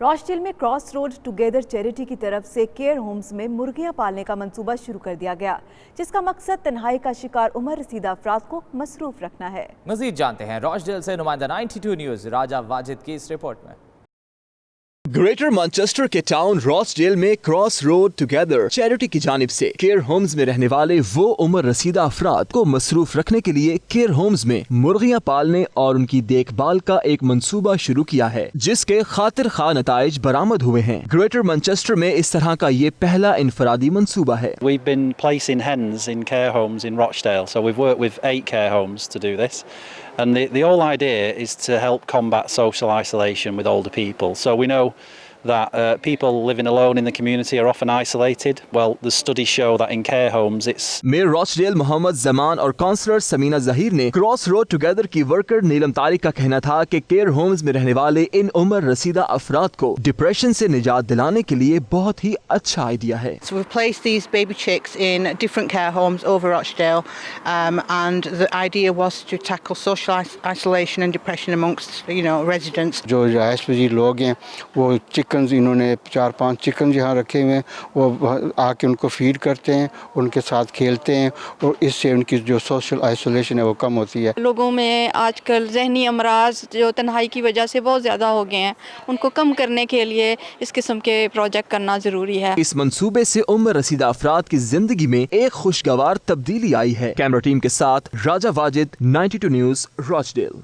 Rochdale में cross road together charity की तरफ से केयर होम्स में मुर्गियां पालने का मंसूबा शुरू कर दिया गया, जिसका मकसद तन्हाई का शिकार उम्र रसीदा अफराद को मसरूफ रखना है। मजीद जानते हैं रॉचडेल से नुमाइंदा 92 न्यूज़ राजा वाजिद की इस रिपोर्ट में। ग्रेटर मैनचेस्टर के टाउन रॉचडेल में क्रॉस रोड टुगेदर चैरिटी की जानिब से केयर होम्स में रहने वाले वो उम्र रसीदा अफराद को मसरूफ रखने के लिए केयर होम्स में मुर्गियां पालने और उनकी देखभाल का एक मंसूबा शुरू किया है, जिसके खातिर खा नताइज बरामद हुए हैं। ग्रेटर मैनचेस्टर में इस तरह का ये पहला इनफरादी मंसूबा है। We've been placing hens in care homes in Rochdale, so we've worked with 8 care homes to do this. And the whole idea is to help combat social isolation with older people. So we know that people living alone in the community are often isolated. Well, the studies show that in care homes it's... mayor Rochdale Mohammad Zaman और councillor Samina Zaheer ने cross road together की worker Neelam Tariq का कहना था कि care homes में रहने वाले इन उम्र रसीदा अफराद को डिप्रेशन से निजात दिलाने के लिए बहुत ही अच्छा आइडिया है। So we've placed these baby chicks in different care homes over Rochdale, and the idea was to tackle social isolation and depression amongst, residents. जो रिहायश पजीर लोग हैं वो चिकन इन्होंने 4-5 चिकन यहाँ रखे हुए हैं, वो आके उनको फीड करते हैं, उनके साथ खेलते हैं और इससे उनकी जो सोशल आइसोलेशन है वो कम होती है। लोगों में आजकल जहनी अमराज जो तन्हाई की वजह से बहुत ज़्यादा हो गए हैं, उनको कम करने के लिए इस किस्म के प्रोजेक्ट करना ज़रूरी है। इस मंसूबे से उम्र रसीदा अफराद की जिंदगी में एक खुशगवार तब्दीली आई है। कैमरा टीम के साथ राजा वाजिद, 92 न्यूज़, रॉचडेल।